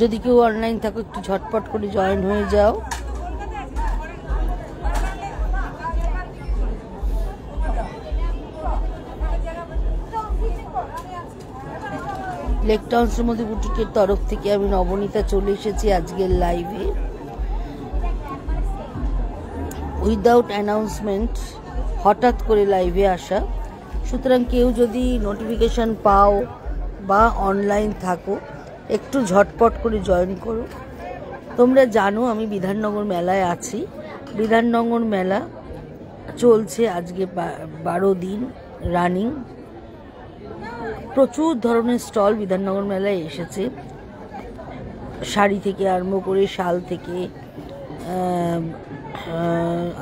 যদি কেউ অনলাইন থাকো একটু ঝটপট করে জয়েন হয়ে যাও। লেক টাউন শ্রীমতী বুটিকের তরফ থেকে আমি নবনীতা চলে এসেছি আজকের লাইভে উইদাউট অ্যানাউন্সমেন্ট, হঠাৎ করে লাইভে আসা। সুতরাং কেউ যদি নোটিফিকেশন পাও বা অনলাইন থাকো একটু ঝটপট করে জয়েন করো। তোমরা জানো আমি বিধাননগর মেলায় আছি। বিধাননগর মেলা চলছে আজকে 12 দিন রানিং। প্রচুর ধরনের স্টল বিধাননগর মেলায় এসেছে, শাড়ি থেকে আরম্ভ করে শাল থেকে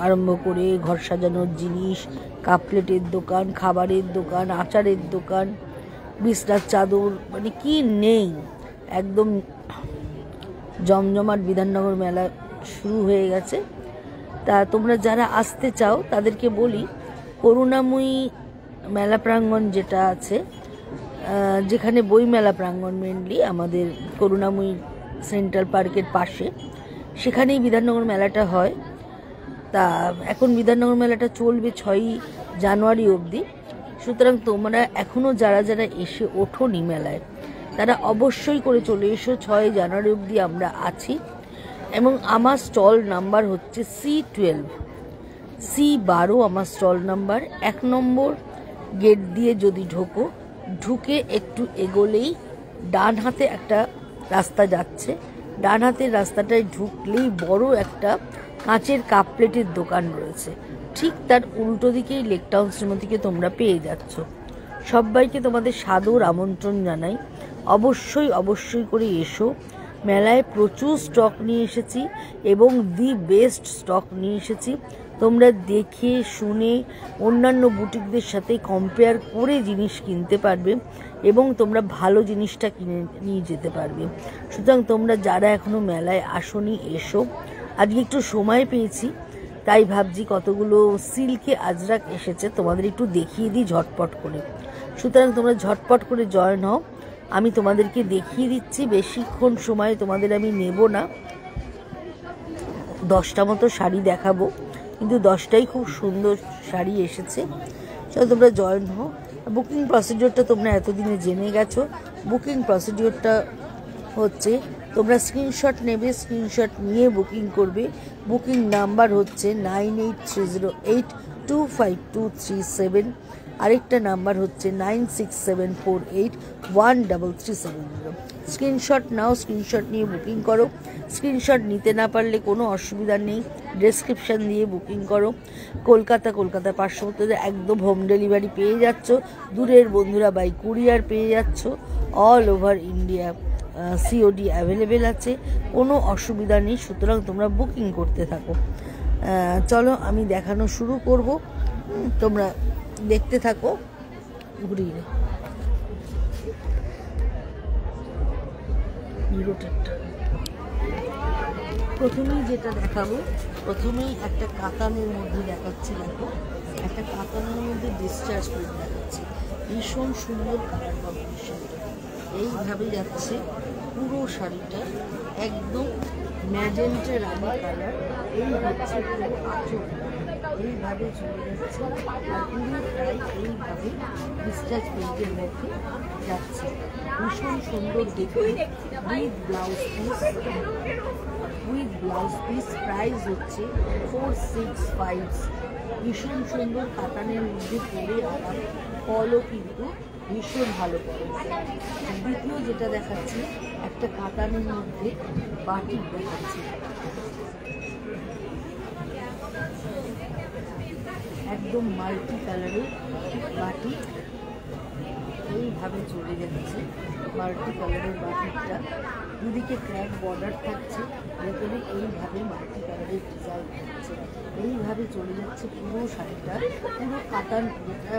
আরম্ভ করে ঘর সাজানোর জিনিস, কাপ প্লেটের দোকান, খাবারের দোকান, আচারের দোকান, বিছনার চাদর, মানে কি নেই, একদম জমজমাট বিধাননগর মেলা শুরু হয়ে গেছে। তা তোমরা যারা আসতে চাও তাদেরকে বলি করুণাময়ী মেলা প্রাঙ্গণ যেটা আছে, যেখানে বই মেলা প্রাঙ্গণ মেনলি আমাদের করুণাময়ী সেন্ট্রাল পার্কের পাশে, সেখানেই বিধাননগর মেলাটা হয়। তা এখন বিধাননগর মেলাটা চলবে 6 জানুয়ারি অবধি। সুতরাং তোমরা এখনও যারা যারা এসে ওঠোনি মেলায় তারা অবশ্যই করে চলে এসো। 6 জানুয়ারি অবধি আমরা আছি এবং আমার স্টল নাম্বার হচ্ছে C12 আমার স্টল নাম্বার। 1 নম্বর গেট দিয়ে যদি ঢুকে একটু এগোলেই ডান হাতে একটা রাস্তা যাচ্ছে, ডান হাতের রাস্তাটায় ঢুকলেই বড় একটা কাঁচের কাপ প্লেটের দোকান রয়েছে, ঠিক তার উল্টো দিকেই লেক টাউন শ্রীমতীকে তোমরা পেয়ে যাচ্ছ। সবাইকে তোমাদের সাদর আমন্ত্রণ জানাই, অবশ্যই করে এসো। মেলায় প্রচুর স্টক নিয়ে এসেছি এবং দি বেস্ট স্টক নিয়ে এসেছি। তোমরা দেখে শুনে অন্যান্য বুটিকদের সাথে কম্পেয়ার করে জিনিস কিনতে পারবে এবং তোমরা ভালো জিনিসটা কিনে নিয়ে যেতে পারবে। সুতরাং তোমরা যারা এখনও মেলায় আসোনি এসো। আজকে একটু সময় পেয়েছি তাই ভাবছি কতগুলো সিল্কে আজরাক এসেছে তোমাদের একটু দেখিয়ে দিই ঝটপট করে। সুতরাং তোমরা ঝটপট করে জয়েন হও, আমি তোমাদেরকে দেখিয়ে দিচ্ছি। বেশিক্ষণ সময় তোমাদের আমি নেব না, 10টা মতো শাড়ি দেখাবো, কিন্তু 10টাই খুব সুন্দর শাড়ি এসেছে। চলো তোমরা জয়েন হও। বুকিং প্রসিডিওরটা তোমরা এতদিনে জেনে গেছো। বুকিং প্রসিডিওরটা হচ্ছে তোমরা স্ক্রিনশট নেবে, স্ক্রিনশট নিয়ে বুকিং করবে। বুকিং নাম্বার হচ্ছে 9830825237, আরেকটা নাম্বার হচ্ছে 9674813370। স্ক্রিনশট নাও, স্ক্রিনশট নিয়ে বুকিং করো। স্ক্রিনশট নিতে না পারলে কোনো অসুবিধা নেই, ডেসক্রিপশান দিয়ে বুকিং করো। কলকাতা পার্শ্ববর্তীতে একদম হোম ডেলিভারি পেয়ে যাচ্ছ, দূরের বন্ধুরা বাই কুরিয়ার পেয়ে যাচ্ছ। All over India COD available আছে, কোনো অসুবিধা নেই। সুতরাং তোমরা বুকিং করতে থাকো। চলো আমি দেখানো শুরু করব, তোমরা দেখতে থাকো। ঘুরিয়ে প্রথমেই যেটা দেখাবো, প্রথমেই একটা কাতানের মধ্যে দেখাচ্ছি। দেখো একটা কাতানের মধ্যে ডিসচার্জ করে দেখাচ্ছি, ভীষণ সুন্দর কালার কম্বিনেশনটা। এইভাবে যাচ্ছে পুরো শাড়িটা, একদম ম্যাজেন্টা রানি কালার। এই হচ্ছে পুরো আঁচল, এইভাবে চলে যাচ্ছে আর পুরোটাই এইভাবে ডিসচার্জ প্রিন্টের মধ্যে যাচ্ছে। ভীষণ সুন্দর দেখে, উইথ ব্লাউজ পিস। প্রাইস হচ্ছে 465। ভীষণ সুন্দর কাতানের মধ্যে পরে আরাম, ফলও কিন্তু ভীষণ ভালো পড়ে। দ্বিতীয় যেটা দেখাচ্ছি একটা কাতানের মধ্যে বাটিক দেখাচ্ছি, একদম মাল্টি কালারের বাটিক। এইভাবে চলে যাচ্ছে মাল্টি কালারের বাটিকটা, দুদিকে ক্র্যাক বর্ডার থাকছে, ভেতরে এইভাবে মাল্টি কালারের ডিজাইন থাকছে। এইভাবে চলে যাচ্ছে পুরো শাড়িটা। পুরো কাতান যেটা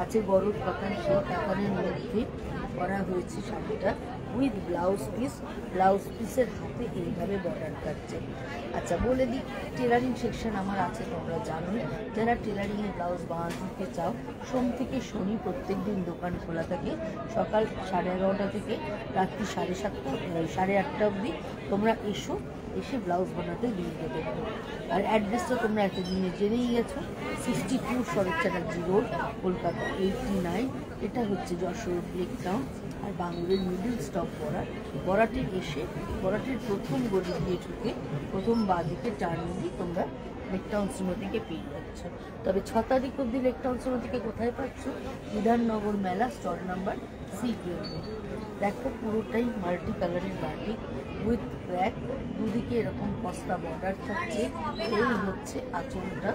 আছে গরুর কাতান, সেই কাতানের মধ্যে করা হয়েছে শাড়িটা উইথ ব্লাউজ পিসের হাতে এইভাবে বর্ডার থাকছে। আচ্ছা, আচ্ছা বলে দিই, টেলারিং সেকশন আমার আছে, তোমরা জানোই। যারা টেলারিংয়ে ব্লাউজ বানাতে চাও, সোম থেকে শনি প্রত্যেক দিন দোকান খোলা থাকে, সকাল 11:30 থেকে রাত্রি 7:30 অবধি। তোমরা এসে ব্লাউজ বানাতে দিয়ে যেতে পারো। আর অ্যাড্রেসটা তোমরা এতদিনে জেনেই গেছো, 62 শরৎ চ্যাটার্জি রোড, কলকাতা 89। এটা হচ্ছে যশোর ব্লেক টাউন আর বাঙুরের মিডল স্টপ বরাটির বরাটির প্রথম গলি দিয়ে ঢুকে প্রথম বাঁদিকে টার্ন দিয়ে তোমরা লেক টাউন সিনেমাটিকে পেয়ে যাচ্ছ। তবে 6 তারিখ অবধি লেক টাউন সিনেমাটিকে কোথায় পাচ্ছ? বিধাননগর মেলা, স্টল নাম্বার C12। দেখো পুরোটাই মাল্টি কালারের বাটিক উইথ ব্ল্যাক, দুদিকে এরকম কস্তা বর্ডার থাকছে। এই হচ্ছে আঁচলটা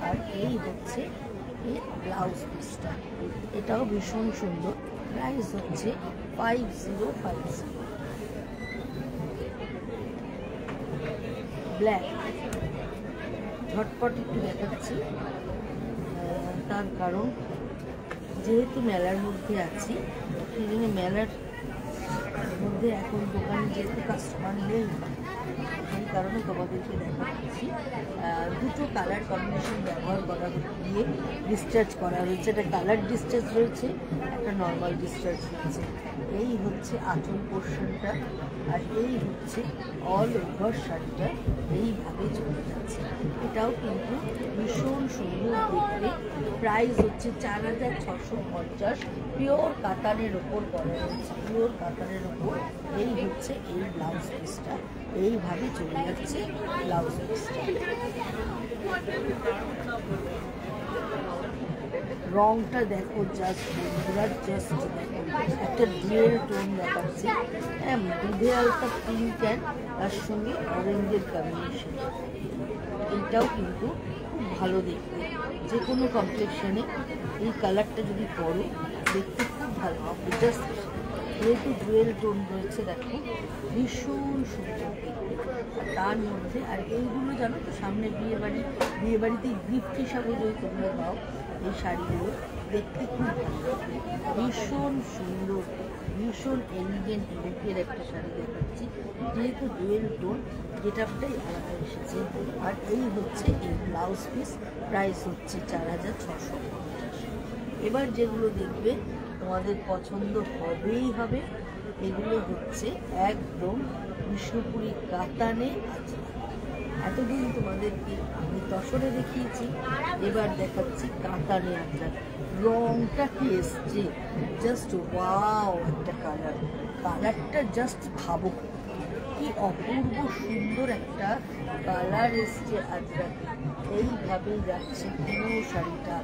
আর এই হচ্ছে এই ব্লাউজ পিসটা, এটাও ভীষণ সুন্দর। প্রাইস হচ্ছে 5050। ব্ল্যাক ঝটপট একটু দেখাচ্ছি, তার কারণ যেহেতু মেলার মধ্যে আছি, সেই জন্য মেলার মধ্যে এখন দোকানে যেহেতু কাস্টমার নেই, সেই কারণে তোমাদেরকে দেখাচ্ছি। দুটো কালার কম্বিনেশন ব্যবহার করা দিয়ে ডিসচার্জ করা হয়েছে। একটা কালার ডিসচার্জ রয়েছে, একটা নর্মাল ডিসচার্জ রয়েছে। এই হচ্ছে আঁচল পোর্শনটা আর এই হচ্ছে অল ওভার শাড়িটা এইভাবে চলে যাচ্ছে। এটাও কিন্তু ভীষণ সুন্দর দেখতে। প্রাইস হচ্ছে 4650। পিওর কাতানের ওপর করা হয়েছে, পিওর কাতানের ওপর। এই হচ্ছে এই ব্লাউজ পিসটা, এইভাবে চলে যাচ্ছে ব্লাউজ পিসটা। রংটা দেখো জাস্ট বন্ধুরা, জাস্ট দেখো, একটা ডুয়েল টোন দেখাচ্ছে। হ্যাঁ, দুধে হালকা পিঙ্ক অ্যান্ড তার সঙ্গে অরেঞ্জের কম্বিনেশন। এটাও কিন্তু খুব ভালো দেখতে, যে কোনো কমপ্লেক্সনে এই কালারটা যদি পরো দেখতে খুব ভালো হবে। জাস্ট যেহেতু ডুয়েল টোন রয়েছে, দেখো ভীষণ সুন্দর দেখতে। আর তার মধ্যে আর এইগুলো জানো তো, সামনে বিয়েবাড়িতে গিফট হিসাবে যদি তোমরা দাও, এই শাড়িগুলো দেখতে খুব ভালো, ভীষণ সুন্দর, ভীষণ এলিগেন্ট লুকের একটা শাড়ি দেখাচ্ছি। যেহেতু ডুয়েল টোন, গেটআপটাই আলাদা এসেছে। আর এই হচ্ছে এই ব্লাউজ পিস, প্রাইস হচ্ছে 4650। এবার যেগুলো দেখবে তোমাদের পছন্দ হবেই হবে, এগুলো হচ্ছে একদম বিষ্ণুপুরি কাতানে আছে। এতদিন তোমাদেরকে আমি তসরে দেখিয়েছি, এবার দেখাচ্ছি কাতানে আঁচল। রংটা কি এসছে, জাস্ট ওয়াও একটা কালারটা জাস্ট ভাবো কি অপূর্ব সুন্দর একটা কালার এসছে আজরাকে। এইভাবে যাচ্ছে পুরো শাড়িটা,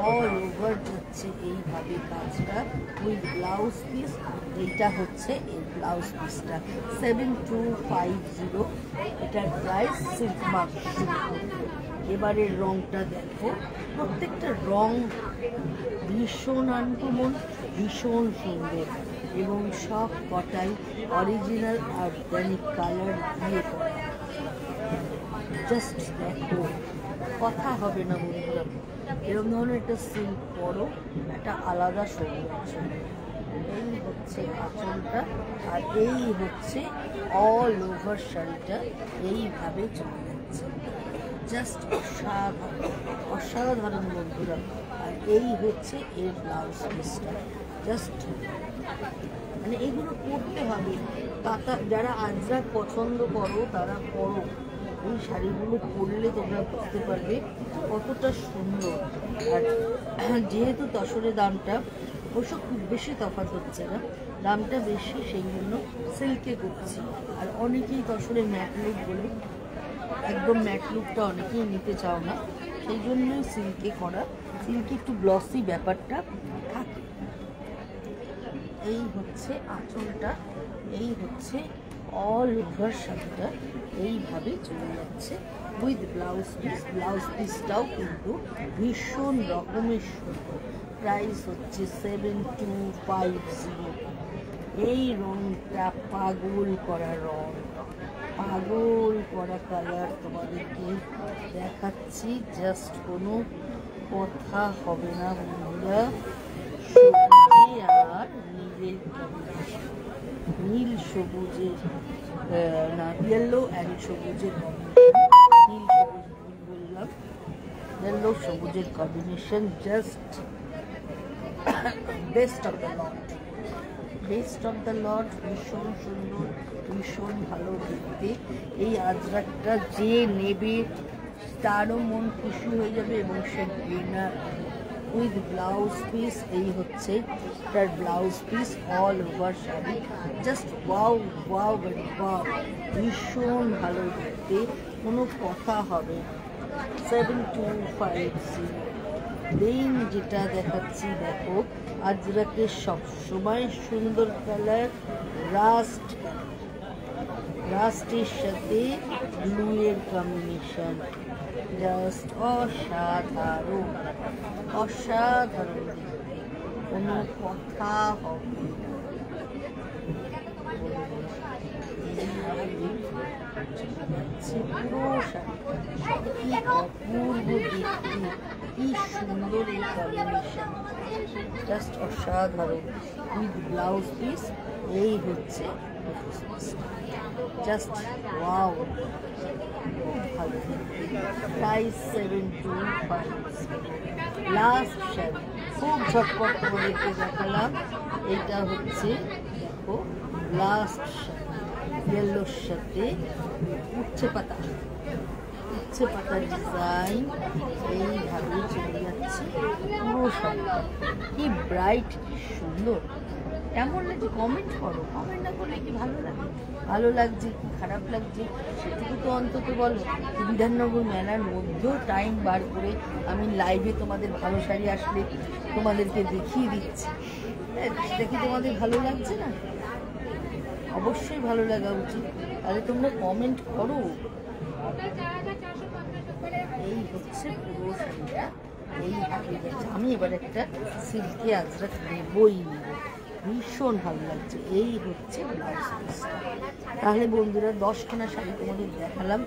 অল ওভার যাচ্ছে এইভাবে কাজটা উইথ ব্লাউজ পিস। এইটা হচ্ছে এই ব্লাউজ পিসটা 7250। এটার প্রাইস সিল্ক মার্ক। এবারের রংটা দেখো, প্রত্যেকটা রং ভীষণ আনকমন, ভীষণ সুন্দর এবং সব কটাই অরিজিনাল অর্গানিক কালার দিয়ে করা। জাস্ট দেখো, কথা হবে না বন্ধুরা। এরকম ধরনের একটা সিল্ক পরো, একটা আলাদা সৌন্দর্য। এই হচ্ছে আঁচলটা আর এই হচ্ছে অল ওভার শাড়িটা, এইভাবে চলে যাচ্ছে। জাস্ট অসাধারণ বন্ধুরা। আর এই হচ্ছে এর ব্লাউজ পিসটা। জাস্ট মানে এগুলো পরতে হবে, যারা আজরাক পছন্দ করো তারা পরো। এই শাড়িগুলো পরলে তোমরা বুঝতে পারবে কতটা সুন্দর। আর যেহেতু তসরের দামটা অবশ্য খুব বেশি তফাৎ হচ্ছে না, দামটা বেশি, সেই জন্য সিল্কে করছি। আর অনেকেই তসরে ম্যাট লুক বলে, একদম ম্যাট লুকটা অনেকেই নিতে চাও না, সেই জন্যই সিল্কে করা। সিল্কে একটু গ্লসি ব্যাপারটা থাকে। এই হচ্ছে আঁচলটা, এই হচ্ছে অল ওভার শাড়িটা, এইভাবে চলে যাচ্ছে উইথ ব্লাউজ পিস। ব্লাউজ পিসটাও কিন্তু ভীষণ রকমের সুন্দর। প্রাইস হচ্ছে 7250। এই রংটা পাগল করা রং, পাগল করা কালার তোমাদেরকে দেখাচ্ছি। জাস্ট কোনো কথা হবে না বন্ধুরা। সবুজে আর নীলের কম্বিনেশন, নীল সবুজের না, ইয়েলো অ্যান্ড সবুজের কম্বিনেশন। ইয়েলো সবুজের combination just best of the lot, best of the lot. ভীষণ সুন্দর, ভীষণ ভালো দেখতে। এই আজরাকটা যে নেবে তারও মন খুশি হয়ে যাবে এবং সে গ্রিনার উইথ ব্লাউজ পিস। এই হচ্ছে তার blouse piece, all over sari. Just wow wow wow, ভীষণ ভালো দেখতে, কোনো কথা হবে। 7250। দেন যেটা দেখাচ্ছি দেখো, আজরাকের সবসময় সুন্দর কালার রাস্ট, রাস্টের সাথে ব্লু এর কম্বিনেশন, জাস্ট অসাধারণ, অসাধারণ দেখতে, কোনো কথা হবে। পুরো শাড়ি কি অপূর্ব দেখতে, কি সুন্দর এই কম্বিনেশন, জাস্ট অসাধারণ উইথ ব্লাউজ পিস। এই হচ্ছে জাস্ট ওয়াও, খুব ভালো দেখতে। প্রাইস 7250। লাস্ট শাড়ি খুব ঝটপট তোমাদেরকে দেখালাম। এটা হচ্ছে দেখো লাস্ট শাড়ি, ইয়েলোর সাথে উচ্ছে পাতা, উচ্ছে পাতার ডিজাইন এইভাবে চলে যাচ্ছে পুরো শাড়িটা। কি ব্রাইট, কি সুন্দর। কেমন লাগছে কমেন্ট করো, কমেন্ট না করলে কি ভালো লাগে? ভালো লাগছে কি খারাপ লাগছে সেটুকু তো অন্তত বলো। বিধাননগর মেলার মধ্যেও টাইম বার করে আমি লাইভে তোমাদের ভালো শাড়ি আসলে তোমাদেরকে দেখিয়ে দিচ্ছি। দেখি তোমাদের ভালো লাগছে না? অবশ্যই ভালো লাগা উচিত, তাহলে তোমরা কমেন্ট করো। এই হচ্ছে পুরো শাড়িটা, এইভাবে যাচ্ছে। আমি এবার একটা সিল্কি আজরাক নেবই নেব, ভীষণ ভালো লাগছে। এই হচ্ছে ব্লাউজ পিসটা। তাহলে বন্ধুরা 10খানা শাড়ি তোমাদের দেখালাম,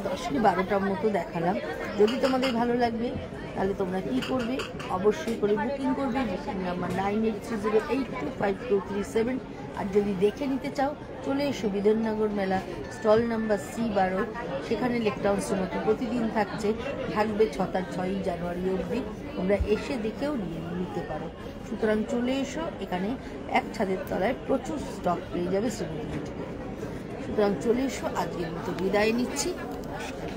10 কি 12টার মতো দেখালাম। যদি তোমাদের ভালো লাগবে তাহলে তোমরা কি করবে, অবশ্যই করে বুকিং করবে। Booking number 9830825237। আর যদি দেখে নিতে চাও চলে এসো বিধাননগর মেলা, স্টল নাম্বার C12। সেখানে লেকটাউন্সের মতো প্রতিদিন থাকবে 6 জানুয়ারি অবধি। তোমরা এসে দেখেও নিতে পারো। সুতরাং চলে এসো, এখানে এক ছাদের তলায় প্রচুর স্টক পেয়ে যাবে শ্রীমতী। সুতরাং চলে এসো, আজকের মতো বিদায় নিচ্ছি। নমস্কার।